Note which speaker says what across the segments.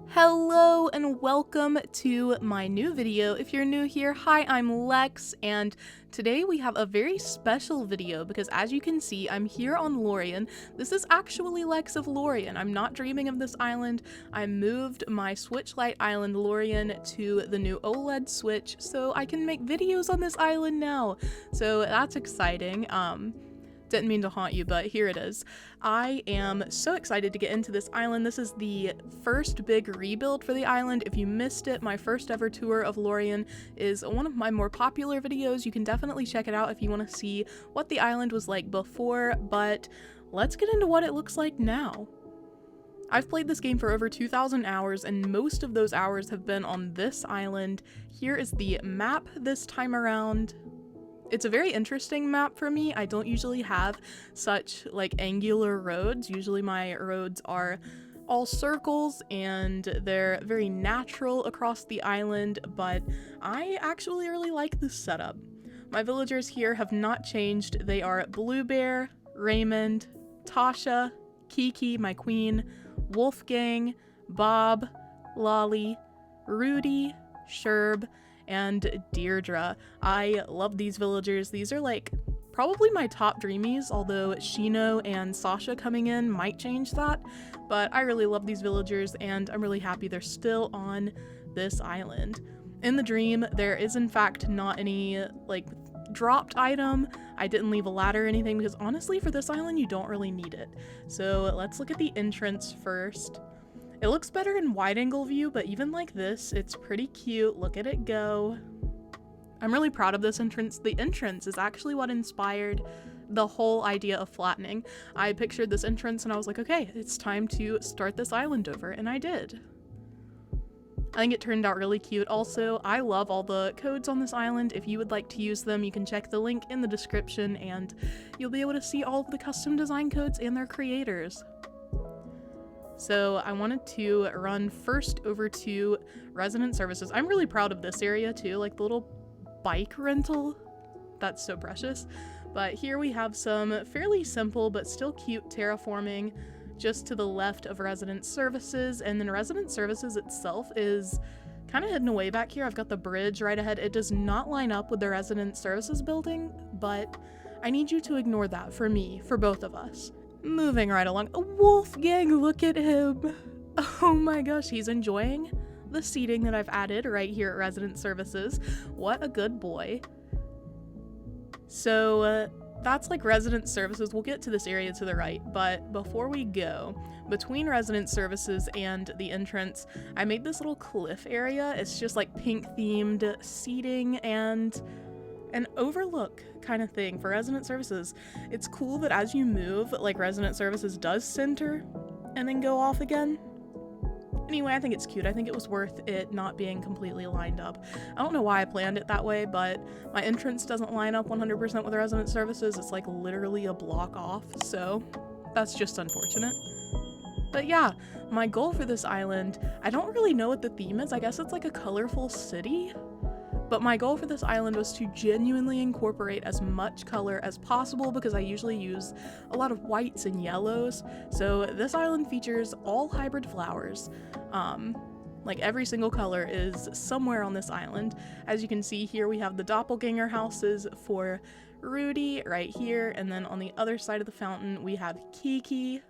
Speaker 1: Hello and welcome to my new video. If you're new here, hi, I'm Lex, and today we have a very special video because as you can see, I'm here on Lórien. This is actually Lex of Lórien. I'm not dreaming of this island. I moved my Switchlight island Lórien to the new OLED Switch so I can make videos on this island now. So that's exciting. Didn't mean to haunt you, but here it is. I am so excited to get into this island. This is the first big rebuild for the island. If you missed it, my first ever tour of Lórien is one of my more popular videos. You can definitely check it out if you want to see what the island was like before, but let's get into what it looks like now. I've played this game for over 2,000 hours, and most of those hours have been on this island. Here is the map this time around. It's a very interesting map for me. I don't usually have such like angular roads. Usually my roads are all circles and they're very natural across the island, but I actually really like this setup. My villagers here have not changed. They are Bluebear, Raymond, Tasha, Kiki, my queen, Wolfgang, Bob, Lolly, Rudy, Sherb, and Deirdre. I love these villagers. These are like probably my top dreamies, although Shino and Sasha coming in might change that, but I really love these villagers and I'm really happy they're still on this island. In the dream, there is in fact not any like dropped item. I didn't leave a ladder or anything because honestly for this island you don't really need it. So let's look at the entrance first. It looks better in wide angle view, but even like this, it's pretty cute. Look at it go. I'm really proud of this entrance. The entrance is actually what inspired the whole idea of flattening. I pictured this entrance and I was like, okay, it's time to start this island over, and I did. I think it turned out really cute. Also, I love all the codes on this island. If you would like to use them, you can check the link in the description and you'll be able to see all of the custom design codes and their creators. So I wanted to run first over to resident services. I'm really proud of this area too, like the little bike rental. That's so precious. But here we have some fairly simple but still cute terraforming just to the left of resident services, and then resident services itself is kind of hidden away back here. I've got the bridge right ahead. It does not line up with the resident services building, but I need you to ignore that for me, for both of us. Moving right along. Wolfgang, look at him. Oh my gosh, he's enjoying the seating that I've added right here at Resident Services. What a good boy. So that's like Resident Services. We'll get to this area to the right, but before we go, between Resident Services and the entrance, I made this little cliff area. It's just like pink themed seating and an overlook kind of thing for resident services. It's cool that as you move, like resident services does center and then go off again. Anyway, I think it's cute. I think it was worth it not being completely lined up. I don't know why I planned it that way, but my entrance doesn't line up 100% with the resident services. It's like literally a block off, so that's just unfortunate. But yeah, my goal for this island, I don't really know what the theme is. I guess it's like a colorful city. But my goal for this island was to genuinely incorporate as much color as possible because I usually use a lot of whites and yellows. So this island features all hybrid flowers. Like every single color is somewhere on this island. As you can see here, we have the doppelganger houses for Rudy right here. And then on the other side of the fountain, we have Kiki.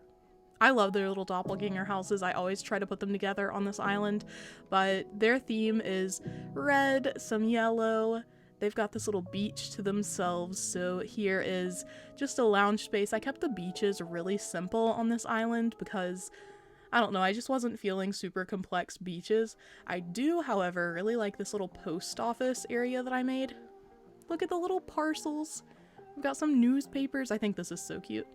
Speaker 1: I love their little doppelganger houses. I always try to put them together on this island, but their theme is red, some yellow. They've got this little beach to themselves, so here is just a lounge space. I kept the beaches really simple on this island because, I don't know, I just wasn't feeling super complex beaches. I do, however, really like this little post office area that I made. Look at the little parcels. We've got some newspapers. I think this is so cute.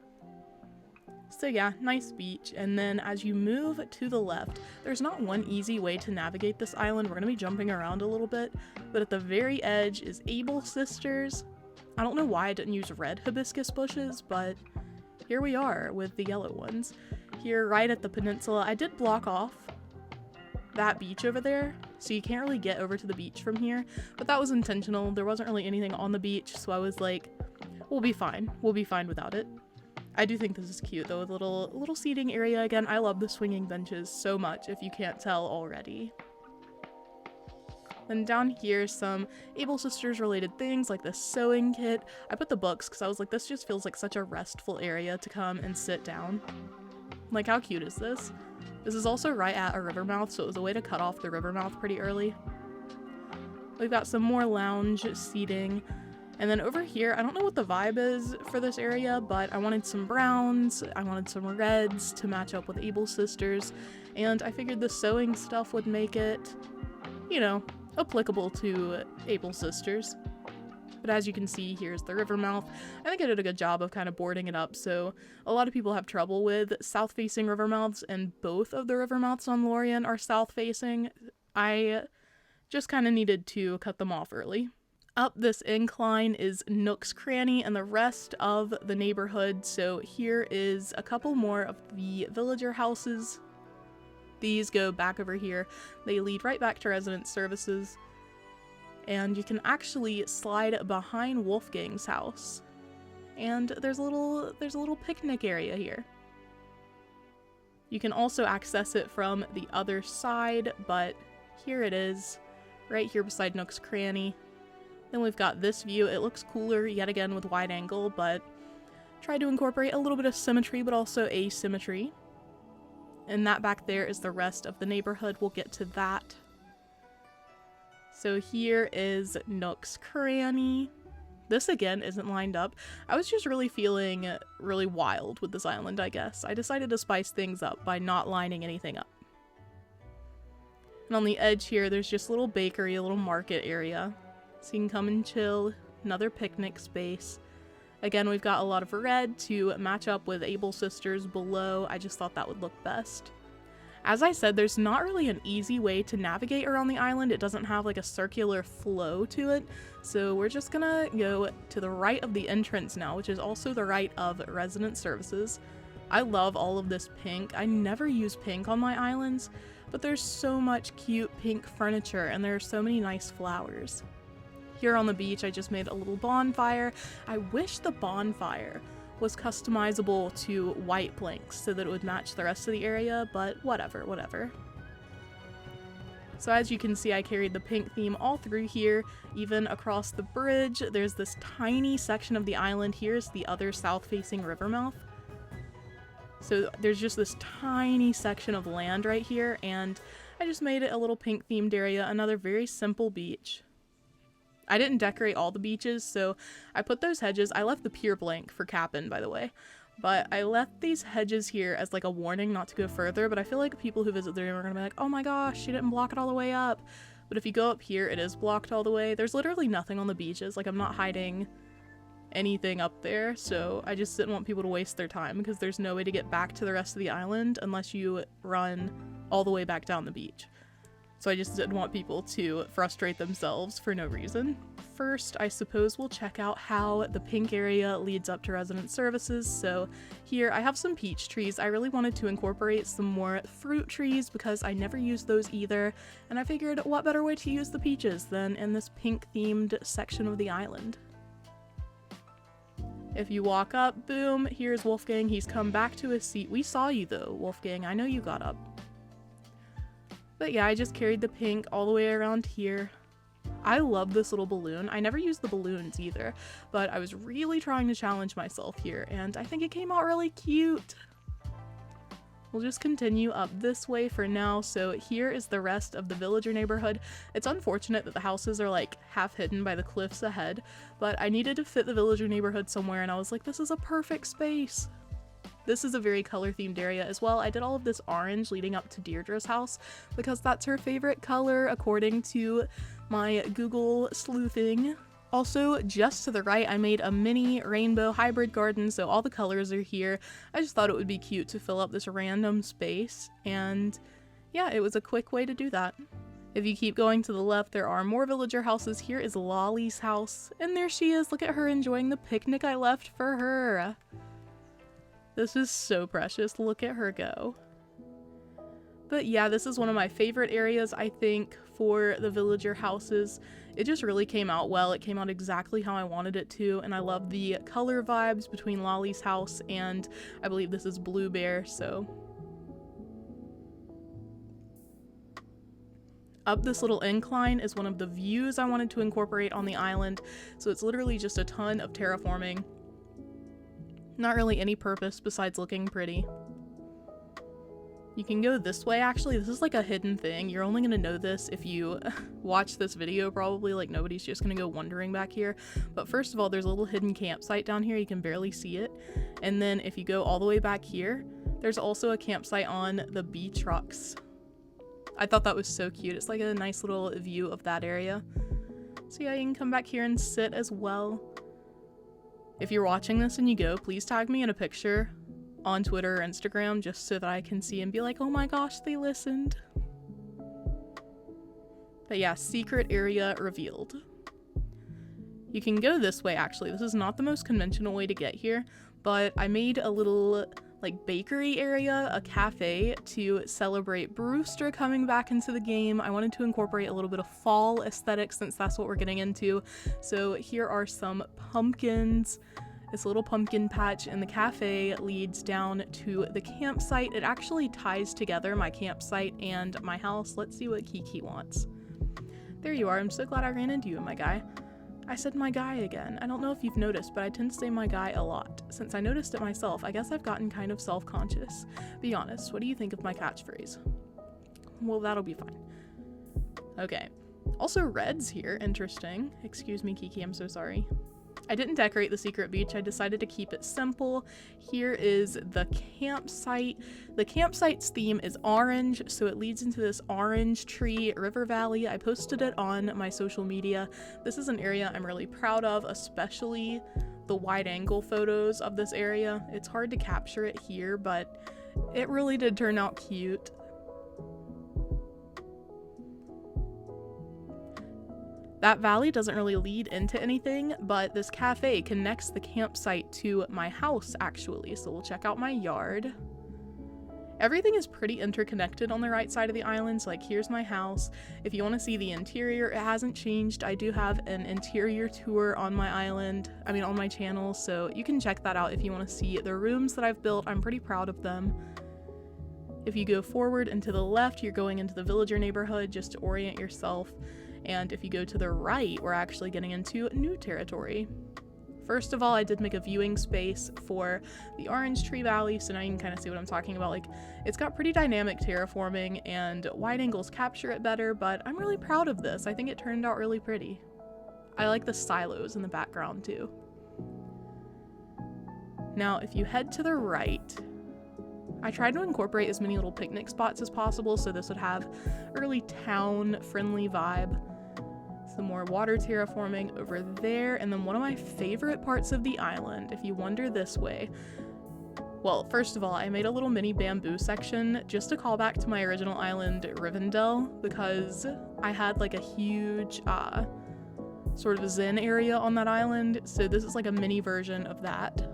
Speaker 1: So yeah, nice beach, and then as you move to the left, there's not one easy way to navigate this island. We're going to be jumping around a little bit, but at the very edge is Able Sisters. I don't know why I didn't use red hibiscus bushes, but here we are with the yellow ones. Here right at the peninsula, I did block off that beach over there so you can't really get over to the beach from here, but that was intentional. There wasn't really anything on the beach, so I was like, we'll be fine without it. I do think this is cute though, with a little seating area. Again, I love the swinging benches so much, if you can't tell already. Then down here, some Able Sisters related things like the sewing kit. I put the books because I was like, this just feels like such a restful area to come and sit down. Like, how cute is this? This is also right at a river mouth, so it was a way to cut off the river mouth pretty early. We've got some more lounge seating. And then over here, I don't know what the vibe is for this area, but I wanted some browns, I wanted some reds to match up with Able Sisters, and I figured the sewing stuff would make it, you know, applicable to Able Sisters. But as you can see, here's the river mouth. I think I did a good job of kind of boarding it up, so a lot of people have trouble with south-facing river mouths, and both of the river mouths on Lórien are south-facing. I just kind of needed to cut them off early. Up this incline is Nook's cranny and the rest of the neighborhood, so here is a couple more of the villager houses. These go back over here. They lead right back to resident services. And you can actually slide behind Wolfgang's house. And there's a little picnic area here. You can also access it from the other side, but here it is, right here beside Nook's cranny. Then we've got this view. It looks cooler yet again with wide angle, but try to incorporate a little bit of symmetry, but also asymmetry. And that back there is the rest of the neighborhood. We'll get to that. So here is Nook's cranny. This again isn't lined up. I was just really feeling really wild with this island, I guess. I decided to spice things up by not lining anything up. And on the edge here, there's just a little bakery, a little market area. So you can come and chill. Another picnic space. Again, we've got a lot of red to match up with Able Sisters below. I just thought that would look best. As I said, there's not really an easy way to navigate around the island. It doesn't have like a circular flow to it. So we're just gonna go to the right of the entrance now, which is also the right of resident services. I love all of this pink. I never use pink on my islands, but there's so much cute pink furniture and there are so many nice flowers. Here on the beach, I just made a little bonfire. I wish the bonfire was customizable to white planks so that it would match the rest of the area, but whatever. So as you can see, I carried the pink theme all through here, even across the bridge. There's this tiny section of the island. Here's the other south-facing river mouth. So there's just this tiny section of land right here, and I just made it a little pink themed area, another very simple beach. I didn't decorate all the beaches, so I put those hedges. I left the pier blank for Cap'n, by the way, but I left these hedges here as like a warning not to go further, but I feel like people who visit the room are gonna be like, oh my gosh, she didn't block it all the way up. But if you go up here, it is blocked all the way. There's literally nothing on the beaches. Like, I'm not hiding anything up there, so I just didn't want people to waste their time because there's no way to get back to the rest of the island unless you run all the way back down the beach. So I just didn't want people to frustrate themselves for no reason. First, I suppose we'll check out how the pink area leads up to resident services. So here I have some peach trees. I really wanted to incorporate some more fruit trees because I never use those either. And I figured what better way to use the peaches than in this pink themed section of the island. If you walk up, boom, here's Wolfgang. He's come back to his seat. We saw you though, Wolfgang. I know you got up. But yeah, I just carried the pink all the way around here. I love this little balloon. I never use the balloons either, but I was really trying to challenge myself here, and I think it came out really cute. We'll just continue up this way for now. So here is the rest of the villager neighborhood. It's unfortunate that the houses are like half hidden by the cliffs ahead, but I needed to fit the villager neighborhood somewhere, and I was like, this is a perfect space. This is a very color themed area as well. I did all of this orange leading up to Deirdre's house because that's her favorite color according to my Google sleuthing. Also, just to the right, I made a mini rainbow hybrid garden, so all the colors are here. I just thought it would be cute to fill up this random space, and yeah, it was a quick way to do that. If you keep going to the left, there are more villager houses. Here is Lolly's house, and there she is. Look at her enjoying the picnic I left for her. This is so precious. Look at her go. But yeah, this is one of my favorite areas, I think, for the villager houses. It just really came out well. It came out exactly how I wanted it to, and I love the color vibes between Lolly's house and I believe this is Blue Bear, so. Up this little incline is one of the views I wanted to incorporate on the island, so it's literally just a ton of terraforming. Not really any purpose besides looking pretty. You can go this way, actually. This is like a hidden thing. You're only gonna know this if you watch this video, probably. Like, nobody's just gonna go wandering back here. But first of all, there's a little hidden campsite down here. You can barely see it. And then if you go all the way back here, there's also a campsite on the bee trucks. I thought that was so cute. It's like a nice little view of that area. So yeah, you can come back here and sit as well. If you're watching this and you go, please tag me in a picture on Twitter or Instagram just so that I can see and be like, oh my gosh, they listened. But yeah, secret area revealed. You can go this way, actually. This is not the most conventional way to get here, but I made a little like bakery area, a cafe, to celebrate Brewster coming back into the game. I wanted to incorporate a little bit of fall aesthetic since that's what we're getting into. So here are some pumpkins. This little pumpkin patch in the cafe leads down to the campsite. It actually ties together my campsite and my house. Let's see what Kiki wants. There you are. I'm so glad I ran into you, my guy. I said my guy again. I don't know if you've noticed, but I tend to say my guy a lot. Since I noticed it myself, I guess I've gotten kind of self-conscious. Be honest, what do you think of my catchphrase? Well, that'll be fine. Okay. Also, red's here. Interesting. Excuse me, Kiki, I'm so sorry. I didn't decorate the secret beach. I decided to keep it simple. Here is the campsite. The campsite's theme is orange, so it leads into this orange tree river valley. I posted it on my social media. This is an area I'm really proud of, especially the wide angle photos of this area. It's hard to capture it here, but it really did turn out cute. That valley doesn't really lead into anything, but this cafe connects the campsite to my house, actually, so we'll check out my yard. Everything is pretty interconnected on the right side of the island, so like here's my house. If you want to see the interior, it hasn't changed. I do have an interior tour on my island, on my channel, so you can check that out if you want to see the rooms that I've built. I'm pretty proud of them. If you go forward and to the left, you're going into the villager neighborhood just to orient yourself. And if you go to the right, we're actually getting into new territory. First of all, I did make a viewing space for the Orange Tree Valley, so now you can kind of see what I'm talking about. Like, it's got pretty dynamic terraforming, and wide angles capture it better, but I'm really proud of this. I think it turned out really pretty. I like the silos in the background, too. Now, if you head to the right, I tried to incorporate as many little picnic spots as possible, so this would have early town-friendly vibe. Some more water terraforming over there, and then one of my favorite parts of the island, if you wander this way. Well, first of all, I made a little mini bamboo section just to call back to my original island, Rivendell, because I had like a huge sort of zen area on that island, so this is like a mini version of that.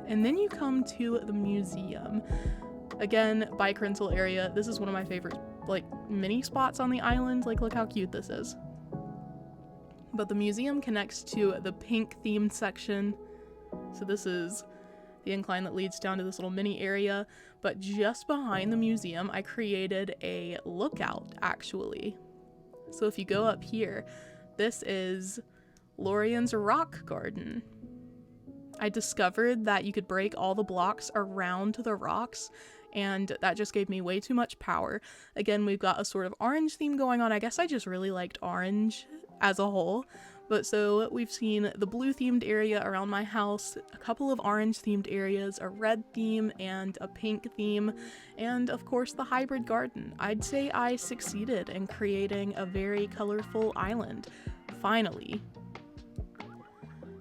Speaker 1: And then you come to the museum. Again, bike rental area. This is one of my favorite like mini spots on the island. Like, look how cute this is. But the museum connects to the pink themed section. So this is the incline that leads down to this little mini area. But just behind the museum, I created a lookout, actually. So if you go up here, this is Lórien's rock garden. I discovered that you could break all the blocks around the rocks, and that just gave me way too much power. Again, we've got a sort of orange theme going on. I guess I just really liked orange as a whole. But so we've seen the blue themed area around my house, a couple of orange themed areas, a red theme and a pink theme, and of course the hybrid garden. I'd say I succeeded in creating a very colorful island, finally.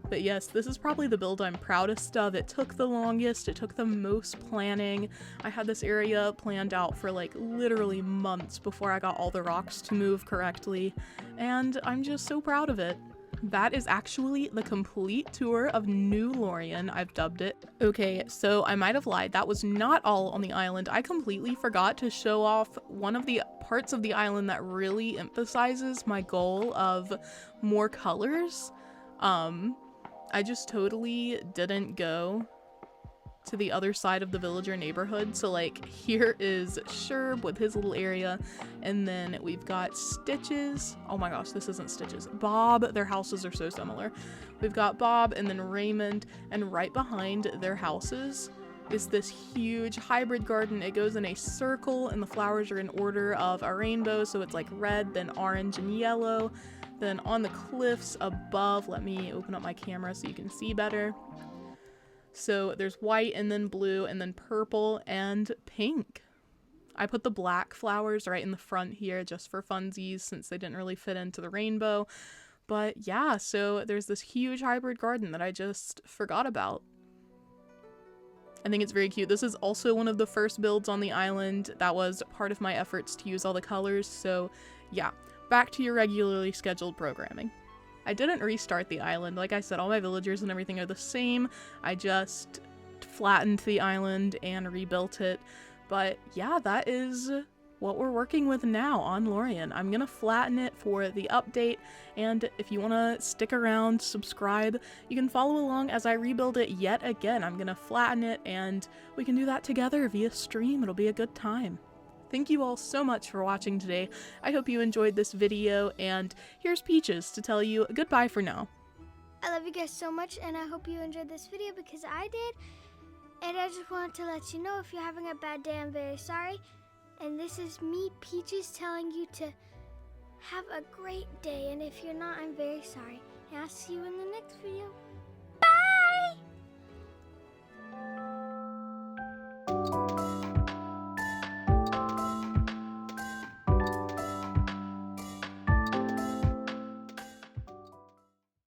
Speaker 1: But yes, this is probably the build I'm proudest of. It took the longest, it took the most planning. I had this area planned out for like literally months before I got all the rocks to move correctly, and I'm just so proud of it. That is actually the complete tour of New Lórien, I've dubbed it. Okay, so I might have lied. That was not all on the island. I completely forgot to show off one of the parts of the island that really emphasizes my goal of more colors. I just totally didn't go to the other side of the villager neighborhood. So like here is Sherb with his little area, and then we've got Stitches. Oh my gosh, this isn't Stitches. Bob, their houses are so similar. We've got Bob and then Raymond, and right behind their houses is this huge hybrid garden. It goes in a circle and the flowers are in order of a rainbow, so it's like red, then orange and yellow. Then on the cliffs above, let me open up my camera so you can see better. So there's white and then blue and then purple and pink. I put the black flowers right in the front here just for funsies since they didn't really fit into the rainbow. But yeah, so there's this huge hybrid garden that I just forgot about. I think it's very cute. This is also one of the first builds on the island. That was part of my efforts to use all the colors. So yeah, back to your regularly scheduled programming. I didn't restart the island. Like I said, all my villagers and everything are the same. I just flattened the island and rebuilt it. But yeah, that is what we're working with now on Lórien. I'm gonna flatten it for the update, and if you want to stick around, subscribe, you can follow along as I rebuild it yet again. I'm gonna flatten it and we can do that together via stream. It'll be a good time. Thank you all so much for watching today. I hope you enjoyed this video, and here's Peaches to tell you goodbye for now.
Speaker 2: I love you guys so much, and I hope you enjoyed this video because I did. And I just wanted to let you know, if you're having a bad day, I'm very sorry. And this is me, Peaches, telling you to have a great day. And if you're not, I'm very sorry. And I'll see you in the next video. Bye!